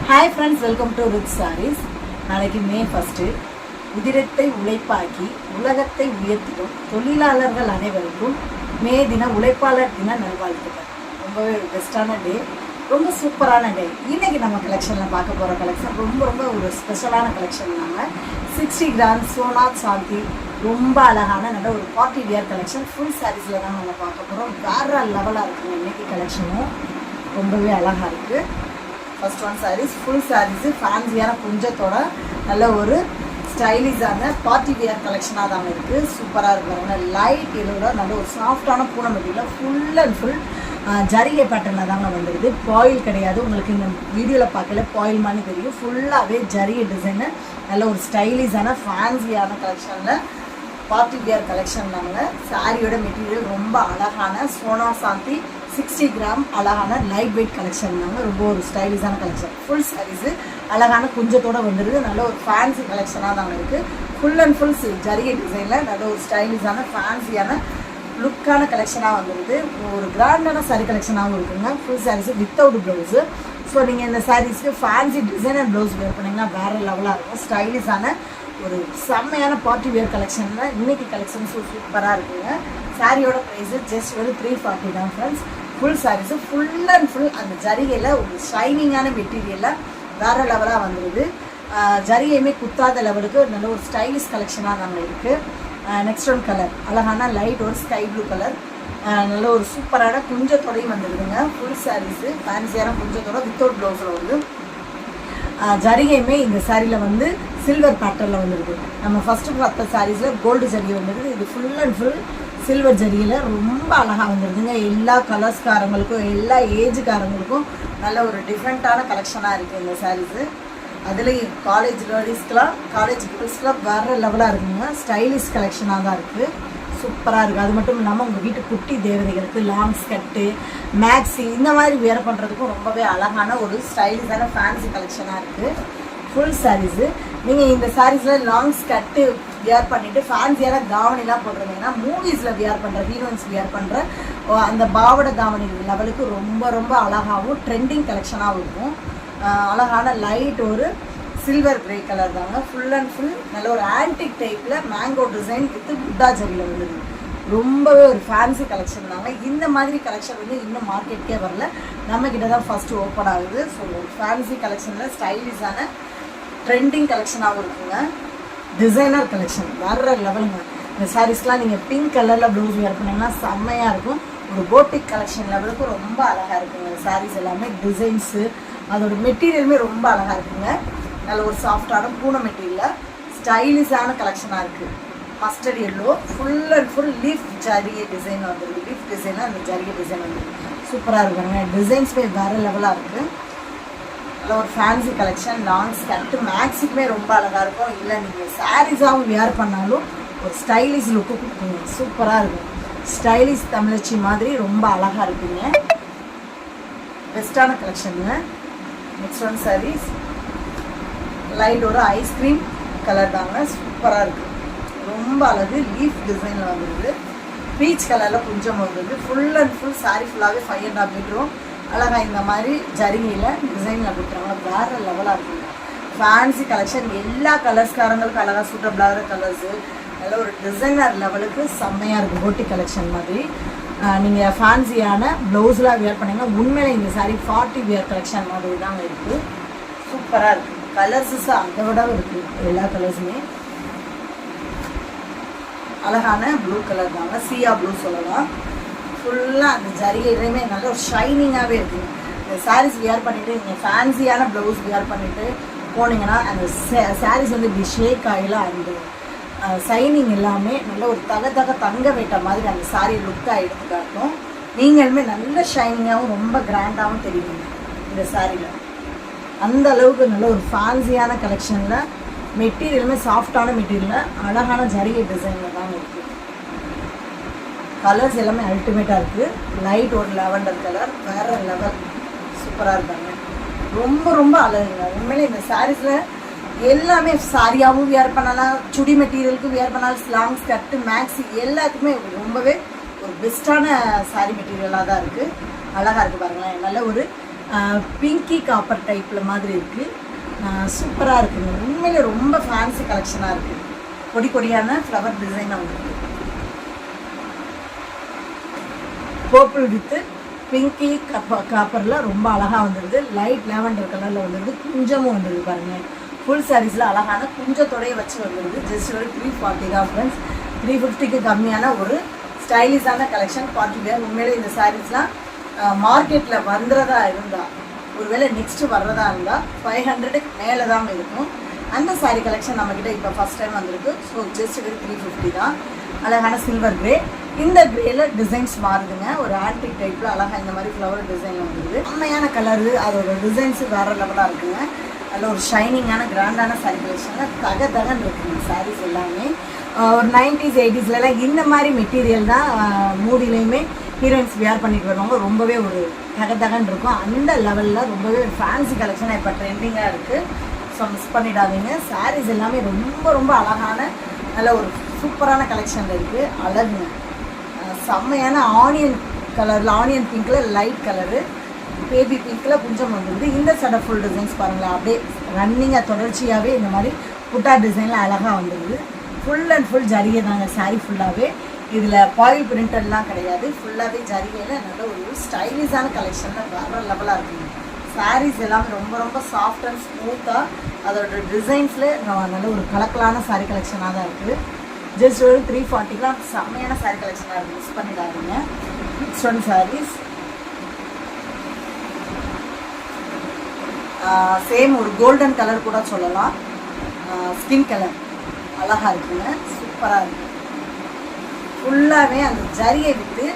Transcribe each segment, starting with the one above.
Hi friends, welcome to rich sarees. நாளைக்கு May 1. உதிரத்தை உழைப்பாக்கி உலகத்தை உயர்த்திடும் தொழிலாளர்கள் அனைவருக்கும் மே தின உழைப்பாளர் தின நல்வாழ்த்துக்கள். ரொம்பவே பெஸ்ட்டான டே, ரொம்ப சூப்பரான டே. இன்றைக்கி நம்ம கலெக்ஷனில் பார்க்க போகிற கலெக்ஷன் ரொம்ப ஒரு ஸ்பெஷலான கலெக்ஷன். நாங்கள் 60 கிராம் சோனாத் சாந்தி ரொம்ப அழகான நல்ல ஒரு பார்ட்டி வியர் கலெக்ஷன் ஃபுல் சாரீஸில் தான் நம்ம பார்க்க போகிறோம். வேறு லெவலாக இருக்குங்க இன்றைக்கி கலெக்ஷனும், ரொம்பவே அழகாக இருக்குது. First one sarees full sarees ஃபேன்சியான குஞ்சத்தோட நல்ல ஒரு ஸ்டைலிஷான பார்ட்டி வியர் கலெக்ஷனாக தாங்க இருக்குது. சூப்பராக இருக்கிறாங்க. லைட் எல்லோட நல்ல ஒரு சாஃப்டான பூனை மெட்டீரியல் ஃபுல் அண்ட் ஃபுல் ஜரிகை பேட்டர்னில் தாங்க வந்துடுது. பாயில் கிடையாது. உங்களுக்கு இந்த வீடியோவில் பார்க்கல பாயில் மாதிரி தெரியும். ஃபுல்லாகவே ஜரிகை டிசைனு நல்ல ஒரு ஸ்டைலிஷான ஃபேன்சியான கலெக்ஷனில் பார்ட்டி வியர் கலெக்ஷன் தாங்க. சாரியோட மெட்டீரியல் ரொம்ப அழகான சோனா சாந்தி 60 கிராம் அழகான லைட் வெயிட் கலெக்ஷன் தாங்க. ரொம்ப ஒரு ஸ்டைலிஷான கலெக்ஷன். ஃபுல் சாரீஸு அழகான குஞ்சத்தோடு வந்துடுது. நல்ல ஒரு ஃபேன்சி கலெக்ஷனாக தாங்க இருக்குது. ஃபுல் அண்ட் ஃபுல் ஜரிகை டிசைனில் நல்ல ஒரு ஸ்டைலிஷான ஃபேன்சியான லுக்கான கலெக்ஷனாக வந்துடுது. ஒரு கிராண்டான சாரீ கலெக்ஷனாகவும் இருக்குங்க. Full sarees without blouse. So நீங்கள் இந்த சாரீஸ்க்கு ஃபேன்சி டிசைனர் ப்ளவுஸ் வேர் பண்ணிங்கன்னா வேறு லெவலாக இருக்கும். ஸ்டைலிஷான ஒரு செம்மையான பார்ட்டி வேர் கலெக்ஷனில் இன்றைக்கி கலெக்ஷன்ஸ் சூப்பராக இருக்குங்க. சாரியோட ப்ரைஸு ஜஸ்ட் ஒரு 340 தான் friends. Full sarees full and full அந்த ஜரிகையில் ஒரு ஷைனிங்கான மெட்டீரியலில் வேறு லெவலாக வந்துடுது. ஜரிகையுமே குத்தாத லெவலுக்கு நல்ல ஒரு ஸ்டைலிஷ் கலெக்ஷனாக நாங்கள் இருக்குது. நெக்ஸ்ட் ஒன் கலர் அழகான லைட் ஒரு ஸ்கை ப்ளூ கலர், நல்ல ஒரு சூப்பரான குஞ்சத்தோடையும் வந்துடுதுங்க. ஃபுல் சாரீஸு ஃபேன்சியான குஞ்சத்தோட வித்தவுட் ப்ளவுஸில் வருது. ஜரிகையுமே இந்த சாரியில் வந்து சில்வர் பேட்டர்னில் வந்துடுது. நம்ம ஃபஸ்ட்டு பார்த்த சாரீஸில் கோல்டு ஜரிகை வந்துடுது. இது ஃபுல் அண்ட் ஃபுல் சில்வர் ஜரிகையில் ரொம்ப அழகாக வந்துடுதுங்க. எல்லா கலர்ஸ்காரங்களுக்கும் எல்லா ஏஜுக்காரங்களுக்கும் நல்ல ஒரு டிஃப்ரெண்ட்டான கலெக்ஷனாக இருக்குது இந்த சாரீஸு. அதுலேயும் காலேஜ் லேடிஸ்க்கெலாம் காலேஜ் கேர்ள்ஸ்க்கெலாம் வேறு லெவலாக இருக்குங்க. ஸ்டைலிஷ் கலெக்ஷனாக தான் இருக்குது. சூப்பராக இருக்குது. அது மட்டும் இல்லாமல் உங்கள் வீட்டு குட்டி தேவதைகளுக்கு லாங் ஸ்கர்ட்டு மேக்ஸி இந்த மாதிரி வேர் பண்ணுறதுக்கும் ரொம்பவே அழகான ஒரு ஸ்டைலிஷான ஃபேன்சி கலெக்ஷனாக இருக்குது. ஃபுல் சாரீஸு நீங்கள் இந்த சாரீஸில் லாங் ஸ்கர்ட்டு வியர் பண்ணிவிட்டு ஃபேன்சியான தாவணிலாம் போட்டிருந்தீங்கன்னா மூவிஸில் வியர் பண்ணுற ஹீரோயின்ஸ் வியர் பண்ணுற அந்த பாவடை தாவணி லெவலுக்கு ரொம்ப அழகாகவும் ட்ரெண்டிங் கலெக்ஷனாகவும் இருக்கும். அழகான லைட் ஒரு சில்வர் கிரே கலர் தாங்க. ஃபுல் அண்ட் ஃபுல் நல்ல ஒரு ஆன்டிக் டைப்பில் மேங்கோ டிசைன் வித் புட்டா ஜரியில் வந்துடுது. ரொம்பவே ஒரு ஃபேன்சி கலெக்ஷன் தாங்க. இந்த மாதிரி கலெக்ஷன் வந்து இன்னும் மார்க்கெட்டுக்கே வரல, நம்மக்கிட்ட தான் ஃபஸ்ட்டு ஓப்பன் ஆகுது. ஸோ ஒரு ஃபேன்சி கலெக்ஷனில் ஸ்டைலிஷான ட்ரெண்டிங் கலெக்ஷனாகவும் இருக்குங்க. டிசைனர் கலெக்ஷன் வேறு லெவலுங்க. இந்த சாரீஸ்லாம் நீங்கள் பிங்க் கலரில் ப்ளவுஸ் வேர் பண்ணிங்கன்னா செம்மையாக இருக்கும். ஒரு போட்டிக் கலெக்ஷன் லெவலுக்கு ரொம்ப அழகாக இருக்குங்க. இந்த சாரீஸ் எல்லாமே டிசைன்ஸு அதோட மெட்டீரியலுமே ரொம்ப அழகாக இருக்குங்க. நல்ல ஒரு சாஃப்டான பூனை மெட்டீரியலில் ஸ்டைலிஷான கலெக்ஷனாக இருக்குது. Mustard yellow full and full leaf ஜரிகை டிசைன் வந்துருக்கு. லீஃப் டிசைனில் அந்த ஜரிகை டிசைன் வந்துருக்கு. சூப்பராக இருக்குங்க. டிசைன்ஸுமே வேறு லெவலாக இருக்குது. நல்ல ஒரு ஃபேன்சி கலெக்ஷன். லாங் ஸ்கர்ட்டு மேக்ஸிக்குமே ரொம்ப அழகாக இருக்கும். இல்லை நீங்கள் சாரீஸாகவும் வியர் பண்ணாலும் ஒரு ஸ்டைலிஷ் லுக்கு கொடுக்குங்க. சூப்பராக இருக்கும். ஸ்டைலிஷ் தமிழச்சி மாதிரி ரொம்ப அழகாக இருக்குங்க. பெஸ்ட்டான கலெக்ஷனுங்க. நெக்ஸ்ட் ஒன் சாரீஸ் லைட் ஒரு ஐஸ்கிரீம் கலர் தாங்க. சூப்பராக இருக்குது. ரொம்ப அழகு. லீஃப் டிசைனில் வந்துடுது. பீச் கலரில் கொஞ்சம் வந்துடுது. ஃபுல் அண்ட் ஃபுல் சாரீ ஃபுல்லாகவே 5.5 மீட்டரும் அழகாக இந்த மாதிரி ஜரிகையில் டிசைனில் கொடுக்குறாங்க. வேறு லெவலாக இருக்குங்க. Fancy collection. எல்லா கலர்ஸ்காரங்களுக்கும் அழகாக சூட்டபிளாகிற கலர்ஸு. நல்ல ஒரு டிசைனர் லெவலுக்கு செம்மையாக இருக்குது. போட்டி கலெக்ஷன் மாதிரி நீங்கள் ஃபேன்சியான ப்ளவுஸ்லாம் வியர் பண்ணிங்கன்னா உண்மையிலே இந்த சாரீ 40 வியர் கலெக்ஷன் மாதிரி தாங்க இருக்குது. சூப்பராக இருக்குது. கலர்ஸஸ் அதை விட இருக்குது. எல்லா கலர்ஸுமே அழகான ப்ளூ கலர் தாங்க. சியா ப்ளூ சொல்லலாம். ஃபுல்லாக அந்த ஜரிகையிலையுமே நல்ல ஒரு ஷைனிங்காகவே இருக்குங்க. இந்த சாரீஸ் வியர் பண்ணிவிட்டு நீங்கள் ஃபேன்சியான ப்ளவுஸ் வியர் பண்ணிவிட்டு போனீங்கன்னா அந்த சாரீஸ் வந்து இப்படி ஷேக் ஆகிலாம் அந்த ஷைனிங் எல்லாமே நல்ல ஒரு தங்க வெட்ட மாதிரி அந்த சாரீ லுக்காக எடுத்து காட்டும். நீங்களுமே நல்ல ஷைனிங்காகவும் ரொம்ப கிராண்டாகவும் தெரியுங்க இந்த சாரியில். அந்த அளவுக்கு நல்ல ஒரு ஃபேன்சியான கலெக்ஷனில் மெட்டீரியலுமே சாஃப்டான மெட்டீரியலில் அழகான ஜரிகை டிசைனில் தாங்க இருக்குது. கலர்ஸ் எல்லாமே அல்டிமேட்டாக இருக்குது. லைட் ஒரு லாவெண்டர் கலர் வேறு லெவல். சூப்பராக இருக்காங்க. ரொம்ப அழகுங்க. உண்மையிலே இந்த சாரீஸில் எல்லாமே சாரியாகவும் வியர் பண்ணலாம், சுடி மெட்டீரியலுக்கு வியர் பண்ணலாம், லாங் ஸ்கர்ட்டு மேக்ஸி எல்லாத்துக்குமே ரொம்பவே ஒரு பெஸ்ட்டான சாரீ மெட்டீரியலாக தான் இருக்குது. அழகாக இருக்குது பாருங்களேன். நல்ல ஒரு பிங்கி காப்பர் டைப்பில் மாதிரி இருக்குது. சூப்பராக இருக்குங்க. உண்மையிலே ரொம்ப ஃபேன்சி கலெக்ஷனாக இருக்குது. கொடி கொடியான ஃப்ளவர் டிசைனாக வந்துருக்கு. பர்பிள் வித்து பிங்கி காப்பரில் ரொம்ப அழகாக வந்துடுது. லைட் லேவண்டர் கலரில் வந்துடுது. குஞ்சமும் வந்துடுது பாருங்கள். ஃபுல் சாரீஸில் அழகான குஞ்சத்தோடைய வச்சு வந்துடுது. ஜஸ்ட் ஒரு 340 தான் ஃப்ரெண்ட்ஸ். 350க்கு கம்மியான ஒரு ஸ்டைலிஷான கலெக்ஷன் பார்ட்டி வேர். உண்மையிலே இந்த சாரீஸ்லாம் மார்க்கெட்டில் வந்துறதா இருந்தால், ஒருவேளை நெக்ஸ்ட்டு வர்றதா இருந்தால் 500க்கு மேலே தான் இருக்கும். அந்த சாரீ கலெக்ஷன் நம்மக்கிட்ட இப்போ ஃபஸ்ட் டைம் வந்திருக்கு. ஸோ ஜஸ்ட் ஒரு 350 தான். அழகான சில்வர் கிரே. இந்த கிரேல டிசைன்ஸ் மாறுதுங்க. ஒரு ஆன்டிக் டைப்பில் அழகாக இந்த மாதிரி ஃப்ளவர் டிசைன் வந்துடுது. உண்மையான கலரு, அதோட டிசைன்ஸு வேறு லெவலாக இருக்குங்க. அதில் ஒரு ஷைனிங்கான கிராண்டான சாரீ கலெக்ஷனில் தகன்னு இருக்குங்க சாரீஸ் எல்லாமே. ஒரு 90s 80ஸ்லாம் இந்த மாதிரி மெட்டீரியல் தான் மூடிலையுமே ஹீரோயின்ஸ் வியர் பண்ணிட்டு வருவாங்க. ரொம்பவே ஒரு தகன்னு இருக்கும். அந்த லெவலில் ரொம்பவே ஃபேன்சி கலெக்ஷனாக இப்போ ட்ரெண்டிங்காக இருக்குது. ஸோ மிஸ் பண்ணிடாதீங்க. சாரீஸ் எல்லாமே ரொம்ப ரொம்ப அழகான நல்ல ஒரு சூப்பரான கலெக்ஷனில் இருக்குது. அழகுங்க. செம்மையான ஆனியன் கலரில், ஆனியன் பிங்க்கில் லைட் கலரு, பேபி பிங்க்கில் குஞ்சம் வந்துடுது. இந்த சட ஃபுல் டிசைன்ஸ் பாருங்களேன். அப்படியே ரன்னிங்காக தொடர்ச்சியாகவே இந்த மாதிரி புட்டா டிசைனில் அழகாக வந்துடுது. ஃபுல் அண்ட் ஃபுல் ஜரிகை தாங்க சாரீ ஃபுல்லாகவே. இதில் பாயில் பிரிண்டட்லாம் கிடையாது. ஃபுல்லாகவே ஜரிகையில் நல்ல ஒரு ஸ்டைலிஷான கலெக்ஷனில் வேறு லெவலாக இருக்குங்க. சாரீஸ் எல்லாமே ரொம்ப ரொம்ப சாஃப்ட் அண்ட் ஸ்மூத்தாக, அதோட டிசைன்ஸில் நல்ல ஒரு கலக்கலான சாரீ கலெக்ஷனாக தான் இருக்குது. ஜஸ்ட் ஒரு 340லாம் செம்மையான சாரீ கலெக்ஷனாக இருக்குது. மிஸ் பண்ணிடாதீங்க. நெக்ஸ்ட் ஒன் சாரீஸ் சேம் ஒரு கோல்டன் கலர் கூட சொல்லலாம். ஸ்கின் கலர் அழகாக இருக்குங்க. சூப்பராக இருக்குது. ஃபுல்லாகவே அந்த ஜரியை விட்டு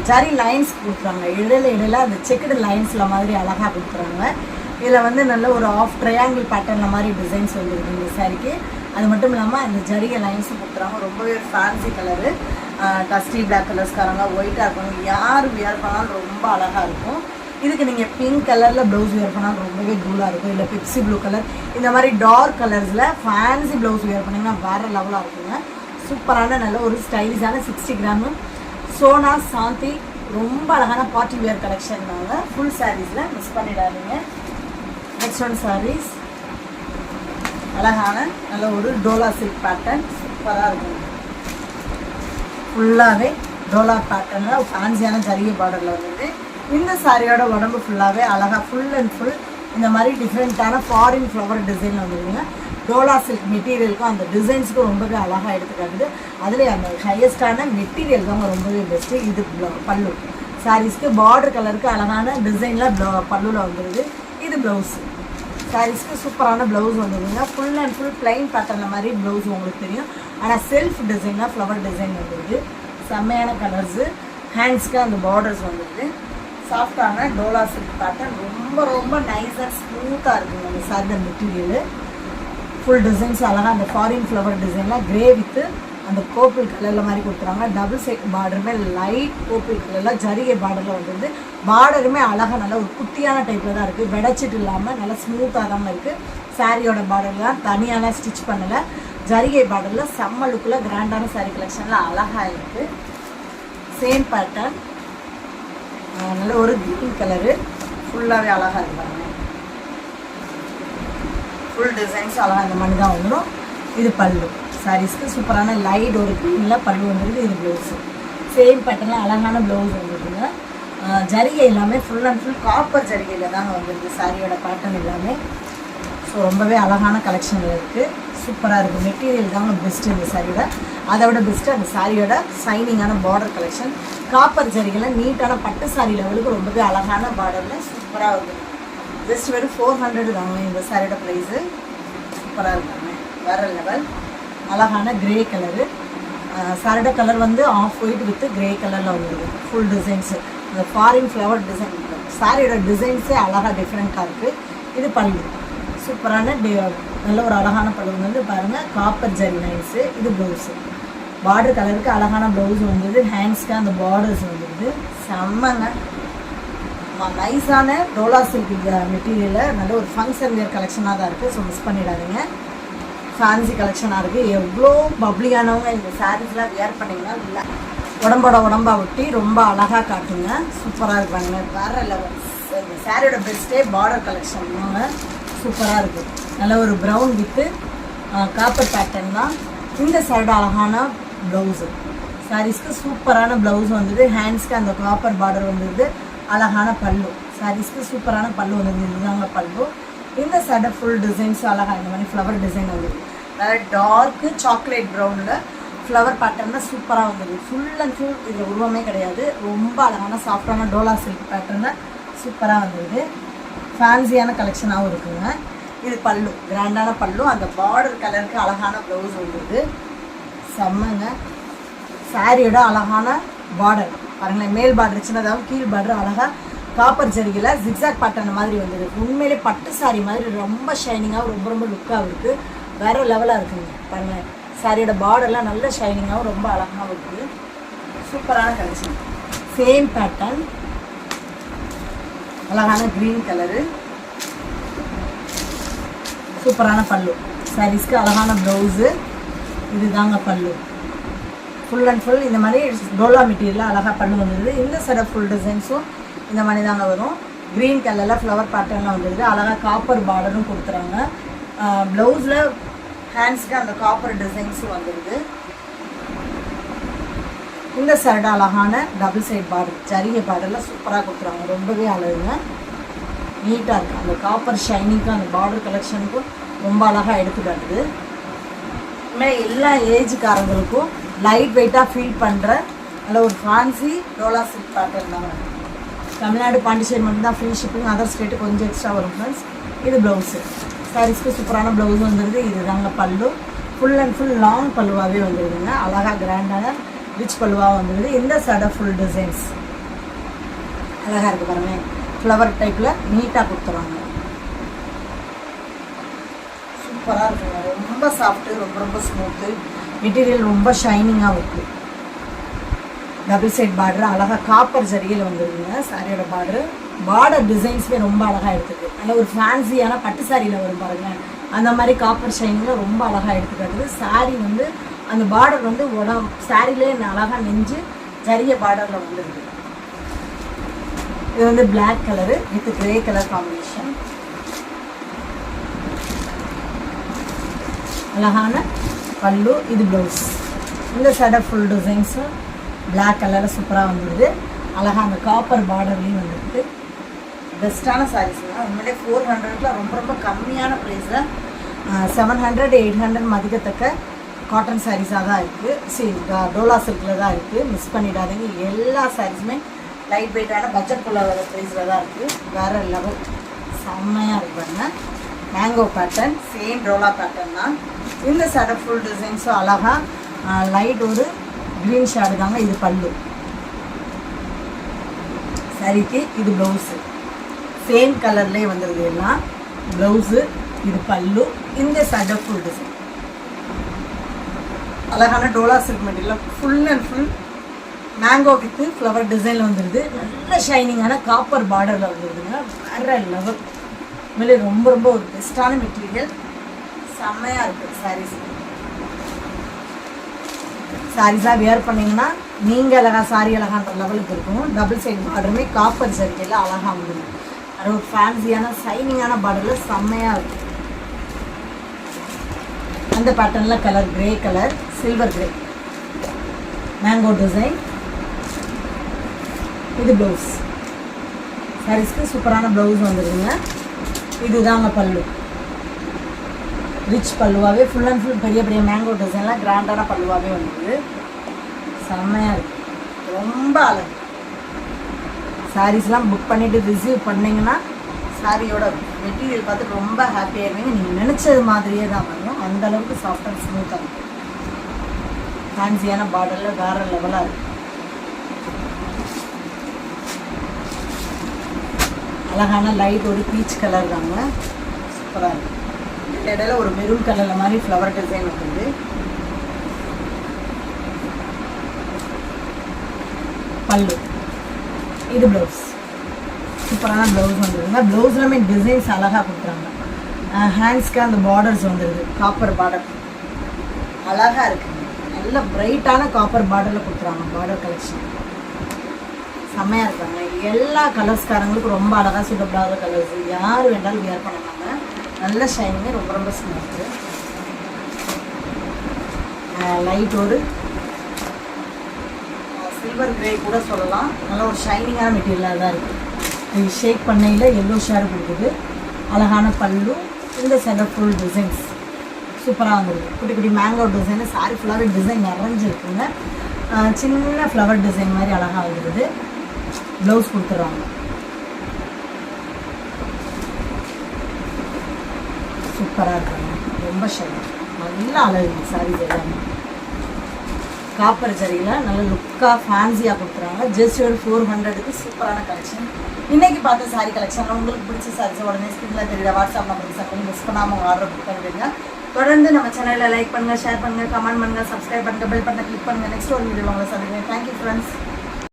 ஜரி லைன்ஸ் கொடுக்குறாங்க. இடையில அந்த செக்குடு லைன்ஸில் மாதிரி அழகாக கொடுக்குறாங்க. இதில் வந்து நல்ல ஒரு ஆஃப் ட்ரையாங்கிள் பேட்டர்னில் மாதிரி டிசைன்ஸ் வந்துருக்கு இந்த சாரிக்கு. அது மட்டும் இல்லாமல் அந்த ஜரிகை லைன்ஸும் கொடுக்குறாங்க. ரொம்பவே ஃபேன்சி கலரு. டஸ்டி பிளாக் கலர்ஸ்காரங்க, ஒயிட்டாக இருக்கவங்க யார் வியர் பண்ணாலும் ரொம்ப அழகாக இருக்கும். இதுக்கு நீங்கள் பிங்க் கலரில் ப்ளவுஸ் வியர் பண்ணாலும் ரொம்பவே கூலாக இருக்கும். இல்லை பிப்சி ப்ளூ கலர், இந்த மாதிரி டார்க் கலர்ஸில் ஃபேன்சி ப்ளவுஸ் வியர் பண்ணிங்கன்னா வேறு லெவலாக இருக்குங்க. சூப்பரான நல்ல ஒரு ஸ்டைலிஷான 60 கிராமு சோனா சாந்தி ரொம்ப அழகான பார்ட்டி வியர் கலெக்ஷன் தாங்க. ஃபுல் சாரீஸில் மிஸ் பண்ணிடாதீங்க. நெக்ஸ்ட் ஒன் சாரீஸ் அழகான நல்ல ஒரு டோலா சில்க் பேட்டர்ன் சூப்பராக இருக்கும். ஃபுல்லாகவே டோலா பேட்டர்னில் ஃபேன்சியான ஜரிகை பார்டரில் வந்துட்டு இந்த சாரியோட உடம்பு ஃபுல்லாகவே அழகாக ஃபுல் அண்ட் ஃபுல் இந்த மாதிரி டிஃப்ரெண்ட்டான ஃபாரின் ஃப்ளவர் டிசைன் வந்துடுங்க. டோலா சில்க் மெட்டீரியலுக்கும் அந்த டிசைன்ஸுக்கும் ரொம்பவே அழகாக எடுத்துக்காட்டுது. அதில் அந்த ஹையஸ்டான மெட்டீரியல் தாங்க ரொம்பவே பெஸ்ட்டு. இது பல்லு சாரீஸ்க்கு பார்டர் கலருக்கு அழகான டிசைனில் பல்லுவில் வந்துடுது. இது ப்ளவுஸு சாரீஸ்க்கு சூப்பரான ப்ளவுஸ் வந்துடுங்க. ஃபுல் அண்ட் ஃபுல் பிளைன் பேட்டர்னில் மாதிரி ப்ளவுஸ் உங்களுக்கு தெரியும். ஆனால் செல்ஃப் டிசைனாக ஃப்ளவர் டிசைன் வந்துடுது. செம்மையான கலர்ஸு. ஹேண்ட்ஸ்க்கு அந்த பார்டர்ஸ் வந்துடுது. சாஃப்டான டோலா சில்க் பேட்டர்ன் ரொம்ப ரொம்ப நைஸ் அண்ட் ஸ்மூத்தாக இருக்குங்க அந்த சாரி மெட்டீரியலு. ஃபுல் டிசைன்ஸ் அழகாக அந்த ஃபாரின் ஃப்ளவர் டிசைனில் கிரே வித்து அந்த பர்பிள் கலரில் மாதிரி கொடுத்துறாங்க. டபுள் சைட் பார்டருமே லைட் பர்பிள் கலரில் ஜரிகை பார்டரில் வந்துடுது. பார்டருமே அழகாக நல்ல ஒரு குட்டியான டைப்பில் தான் இருக்குது. வெடச்சிட்டு இல்லாமல் நல்லா ஸ்மூத்தாக தான் இருக்குது. சாரியோட பார்டர்லாம் தனியாலாம் ஸ்டிச் பண்ணலை. ஜரிகை பார்டரில் செம்ம லுக்கில் கிராண்டான சாரீ கலெக்ஷனில் அழகாக இருக்குது. சேம் பேட்டர்ன் நல்ல ஒரு க்ரீன் கலரு ஃபுல்லாகவே அழகாக இருப்பாங்க. ஃபுல் டிசைன்ஸ் அழகாக இந்த மாதிரி தான் வந்துடும். இது பல்லு சாரீஸ்க்கு சூப்பரான லைட் ஒரு க்ரீனில் பல்லு வந்துடுது. இது ப்ளவுஸு சேம் பேட்டர்னில் அழகான ப்ளவுஸ் வந்துடுதுங்க. ஜரிகை எல்லாமே ஃபுல் அண்ட் ஃபுல் காப்பர் ஜரிகையில் தாங்க வந்துடுது சாரியோட பேட்டர்ன் எல்லாமே. ஸோ ரொம்பவே அழகான கலெக்ஷனில் இருக்குது. சூப்பராக இருக்குது. மெட்டீரியல் தாங்க பெஸ்ட்டு இந்த சாரியோட. அதை விட பெஸ்ட்டு அந்த சாரியோட ஷைனிங்கான பார்டர் கலெக்ஷன். காப்பர் ஜரிகையில் நீட்டான பட்டு சாரி லெவலுக்கு ரொம்பவே அழகான பார்டரில் சூப்பராக இருக்குது. ஜஸ்ட் வெறும் 400 தாங்க இந்த சாரியோட ப்ரைஸு. சூப்பராக இருக்காங்க. வேறு லெவல். அழகான கிரே கலரு. சாரியோட கலர் வந்து ஆஃப் ஒயிட் வித்து கிரே கலரில் வந்துடுது. ஃபுல் டிசைன்ஸு இந்த ஃபாரின் ஃப்ளவர் டிசைன். சாரியோட டிசைன்ஸே அழகாக டிஃப்ரெண்ட்டாக இருக்குது. இது பல்லு சூப்பரான நல்ல ஒரு அழகான பல்லு வந்து பாருங்கள். Copper zari lines. இது ப்ளவுஸு பார்டர் கலருக்கு அழகான ப்ளவுஸ் வந்துடுது. ஹேண்ட்ஸ்க்கு அந்த பார்டர்ஸ் வந்துடுது. செம்மங்க. நைஸான டோலா சில்க் மெட்டீரியலில் நல்ல ஒரு ஃபங்க்ஷன் வியர் கலெக்ஷனாக தான் இருக்குது. ஸோ மிஸ் பண்ணிடாதீங்க. ஃபேன்சி கலெக்ஷனாக இருக்குது. எவ்வளோ பப்ளியானவங்க இந்த சாரீஸ்லாம் வியர் பண்ணிங்கன்னா இல்லை உடம்பா ஒட்டி ரொம்ப அழகாக காட்டுங்க. சூப்பராக இருப்பாங்க. வேறு லெவல் இந்த சாரியோட பெஸ்ட்டே பார்டர் கலெக்ஷன் தாங்க. சூப்பராக இருக்குது. நல்ல ஒரு ப்ரௌன் வித்து காப்பர் பேட்டர்ன் தான். இந்த சாரியோட அழகான ப்ளவுஸு. சாரீஸ்க்கு சூப்பரான ப்ளவுஸ் வந்தது. ஹேண்ட்ஸ்க்கு அந்த காப்பர் பார்டர் வந்தது. அழகான பல்லு. சாரீஸ்க்கு சூப்பரான பல்லு வந்தது. இதுதாங்க பல்லு. இந்த சடை ஃபுல் டிசைன்ஸ் அழகாக இந்த மாதிரி ஃப்ளவர் டிசைன் வந்தது. அதாவது டார்க்கு சாக்லேட் ப்ரௌனில் ஃப்ளவர் பேட்டர்னில் சூப்பராக வந்தது. ஃபுல் அண்ட் ஃபுல் இதில் உருவமே கிடையாது. ரொம்ப அழகான சாஃப்டான டோலா சில்க் பேட்டர்னில் சூப்பராக வந்தது. ஃபேன்சியான கலெக்ஷனாகவும் இருக்குங்க. இது பல்லு, கிராண்டான பல்லு. அந்த பார்டர் கலருக்கு அழகான ப்ளவுஸ் வந்தது. செம்மங்க. சாரியோட அழகான பார்டர் பாருங்களேன். மேல் பார்டர் சின்னதாகவும் கீழ் பார்டர் அழகாக காப்பர் ஜரிகையில் ஜிக்ஸாக் பேட்டர்ன் மாதிரி வந்தது. உண்மையிலே பட்டு சாரி மாதிரி ரொம்ப ஷைனிங்காகவும் ரொம்ப ரொம்ப லுக்காகவும் இருக்குது. வேறு லெவலாக இருக்குங்க பாருங்களேன். சாரியோட பார்டர்லாம் நல்ல ஷைனிங்காகவும் ரொம்ப அழகாகவும் இருக்குது. சூப்பரான கலெக்ஷன். சேம் பேட்டர்ன், அழகான க்ரீன் கலரு, சூப்பரான பல்லு. சாரீஸ்க்கு அழகான ப்ளவுஸு. இதுதாங்க பல்லு. ஃபுல் அண்ட் ஃபுல் இந்த மாதிரி டோலா மெட்டீரியலில் அழகாக பல்லு வந்துடுது. இந்த சைட் ஃபுல் டிசைன்ஸும் இந்த மாதிரி தாங்க வரும். க்ரீன் கலரில் ஃப்ளவர் பேட்டர்னில் வந்துடுது. அழகாக காப்பர் பார்டரும் கொடுத்துறாங்க. ப்ளவுஸில் ஹேண்ட்ஸ்க்கு அந்த காப்பர் டிசைன்ஸும் வந்துடுது. இந்த சைடு அழகான டபுள் சைட் பார்டர் ஜரிகை பார்டரில் சூப்பராக கொடுத்துறாங்க. ரொம்பவே அழகுங்க. நீட்டாக இருக்குது. அந்த காப்பர் ஷைனிங்க்கும் அந்த பார்டர் கலெக்ஷனுக்கும் ரொம்ப அழகாக எடுத்துக்காட்டுது. இனிமேல் எல்லா ஏஜுக்காரங்களுக்கும் லைட் வெயிட்டாக ஃபீல் பண்ணுற நல்ல ஒரு ஃபேன்சி டோலா சில்க் பேட்டர்ன் தாங்க. தமிழ்நாடு பாண்டிச்சேரி மட்டும்தான் ஃப்ரீ ஷிப்பிங். அதர் ஸ்டேட்டு கொஞ்சம் எக்ஸ்ட்ரா வரும் ஃப்ரெண்ட்ஸ். இது ப்ளவுஸு. சாரீஸ்க்கு சூப்பரான ப்ளவுஸ் வந்துடுது. இது தாங்க பல்லு. ஃபுல் அண்ட் ஃபுல் லாங் பல்லுவாகவே வந்துடுதுங்க. அழகாக கிராண்டான ரிச் பல்லுவாக வந்துடுது. இந்த சடை ஃபுல் டிசைன்ஸ் அழகாக இருக்குது பாருங்கள். ஃப்ளவர் டைப்பில் நீட்டாக கொடுத்துருவாங்க. சூப்பராக இருக்குங்க. ரொம்ப சாஃப்ட்டு, ரொம்ப ரொம்ப ஸ்மூத்து. மெட்டீரியல் ரொம்ப ஷைனிங்காக இருக்குது. டபுள் சைட் பார்டர் அழகாக காப்பர் ஜரிகையில் வந்துருக்குங்க. சாரியோட பார்டர் டிசைன்ஸுமே ரொம்ப அழகாக எடுத்துருக்கு. நல்ல ஒரு ஃபேன்சியான பட்டு சாரியில் வரும் பாருங்கள். அந்த மாதிரி காப்பர் ஷைனிங்கில் ரொம்ப அழகாக எடுத்துக்காட்டுது. சாரி வந்து அந்த பார்டர் வந்து சாரிலே அழகாக நெஞ்சு ஜரிய பார்டரில் வந்துருக்கு. இது வந்து black colour with grey colour combination. அழகான பல்லு. இது ப்ளவுஸ். இந்த சைடை ஃபுல் டிசைன்ஸும் பிளாக் கலரில் சூப்பராக வந்துடுது. அழகாக அந்த காப்பர் பார்டர்லேயும் வந்துடுது. பெஸ்ட்டான சாரீஸ்லாம் உண்மையிலே 400ல ரொம்ப ரொம்ப கம்மியான ப்ரைஸில் 700 800 மதிக்கத்தக்க காட்டன் சாரீஸாக தான் இருக்குது. டோலா சில்கில் தான் இருக்குது. மிஸ் பண்ணிடாதீங்க. எல்லா சாரீஸுமே லைட் வெயிட்டான பட்ஜெட்குள்ள வர ப்ரைஸில் தான் இருக்குது. வேறு லெவல் செம்மையாக இருப்பாங்க. Mango pattern same Dola pattern தான். இந்த சடை ஃபுல் டிசைன்ஸும் அழகாக லைட் ஒரு க்ரீன் ஷேடு தாங்க. இது பல்லு. சரிக்கு இது ப்ளவுஸு. சேம் கலர்லேயே வந்துடுது எல்லாம். ப்ளவுஸு, இது பல்லு. இந்த சடை ஃபுல் டிசைன் அழகான Dola silk material full and full mango with flower டிசைனில் வந்துடுது. நல்ல ஷைனிங்கான காப்பர் பார்டரில் வந்துடுதுங்க. வேறு லெவல். உண்மையிலே ரொம்ப ரொம்ப ஒரு பெஸ்ட்டான மெட்டீரியல். செம்மையாக இருக்குது சாரீஸ். சாரீஸாக வியர் பண்ணிங்கன்னா நீங்கள் அழகாக சாரி அழகான்ற லெவலுக்கு இருக்கும். டபுள் சைடு பார்டருமே காப்பர் ஜரிகையில் அழகாக வந்துடும். அது ஒரு ஃபேன்சியான ஷைனிங்கான பார்டரில் செம்மையாக இருக்கும். அந்த பேட்டர்னில் colour grey colour, silver grey, mango design. இது ப்ளவுஸ். சாரீஸ்க்கு சூப்பரான ப்ளவுஸ் வந்துடுங்க. இதுதாங்க பல்லு. ரிச் பல்லுவாகவே ஃபுல் அண்ட் ஃபுல் பெரிய பெரிய மேங்கோ டிசைன்லாம் கிராண்டான பல்லுவாகவே வந்துடுது. செம்மையாக இருக்குது. ரொம்ப அழகு. சாரீஸ்லாம் புக் பண்ணிவிட்டு ரிசீவ் பண்ணிங்கன்னா சாரியோட மெட்டீரியல் பார்த்து ரொம்ப ஹாப்பியாக இருவீங்க. நீங்கள் நினச்சது மாதிரியே தான் வரும். அந்தளவுக்கு சாஃப்ட் அண்ட் ஸ்மூத்தாக இருக்கும். ஃபேன்சியான பார்டரில் வேறு லெவலாக இருக்குது. அழகான லைட் ஒரு பீச் கலர் தாங்க. சூப்பராக இருக்குது. இடையில ஒரு மெரூன் கலரில் மாதிரி ஃப்ளவர் டிசைன் இருக்குது. பல்லு. இது ப்ளவுஸ். சூப்பரான ப்ளவுஸ் வந்துடுங்க. ப்ளவுஸ்லாமே டிசைன்ஸ் அழகாக கொடுக்குறாங்க. ஹேண்ட்ஸ்க்கு அந்த பார்டர்ஸ் வந்துடுது. காப்பர் பார்டர் அழகாக இருக்குது. நல்ல பிரைட்டான காப்பர் பார்டரில் கொடுக்குறாங்க. பார்டர் கலெக்ஷன் செம்மையாக இருக்காங்க. எல்லா கலர்ஸ்காரங்களுக்கும் ரொம்ப அழகாக சூட்டப்படாத கலர்ஸ், யார் வேண்டாலும் வியர் பண்ணலாங்க. நல்ல ஷைனிங்கு, ரொம்ப ரொம்ப ஸ்மூத்து. லைட் ஒரு சில்வர் கிரே கூட சொல்லலாம். நல்லா ஒரு ஷைனிங்கான மெட்டீரியலாக தான் இருக்குது. இது ஷேக் பண்ணையில் எல்லோ ஷேர் கொடுக்குது. அழகான பல்லு. இந்த சென்டர் ஃபுல் டிசைன்ஸ் சூப்பராக வந்துருக்கு. குட்டி குட்டி மேங்கோ டிசைனு. சாரி ஃபுல்லாகவே டிசைன் நிறைஞ்சிருக்குங்க. சின்ன ஃப்ளவர் டிசைன் மாதிரி அழகாக வந்துடுது. ப்ளவுஸ் கொடுத்துட்றாங்க. சூப்பராக இருக்காங்க. ரொம்ப ஷைனிங், நல்ல அழகு சாரீஸ் எல்லாமே. காப்பர் ஜரியில் நல்ல லுக்காக ஃபேன்சியாக கொடுத்துறாங்க. ஜஸ்ட் ஒரு 400க்கு சூப்பரான கலெக்ஷன். இன்றைக்கி பார்த்த சாரீ கலெக்ஷனில் உங்களுக்கு பிடிச்ச சாரீஸ் உடனே ஸ்க்ரீனில் தெரியல வாட்ஸ்அப் நம்பருக்கு சார் பண்ணி மிஸ் பண்ணாமல் உங்கள் ஆர்டர் புக் பண்ணிவிடுங்க. தொடர்ந்து நம்ம சேனலில் லைக் பண்ணுங்கள், ஷேர் பண்ணுங்கள், கமெண்ட் பண்ணுங்கள், சப்ஸ்கிரைப் பண்ணுங்கள், பெல் பட்டனை கிளிக் பண்ணுங்கள். நெக்ஸ்ட் ஒரு வீடியோ உங்களை சந்திக்கிறேன். Thank you friends.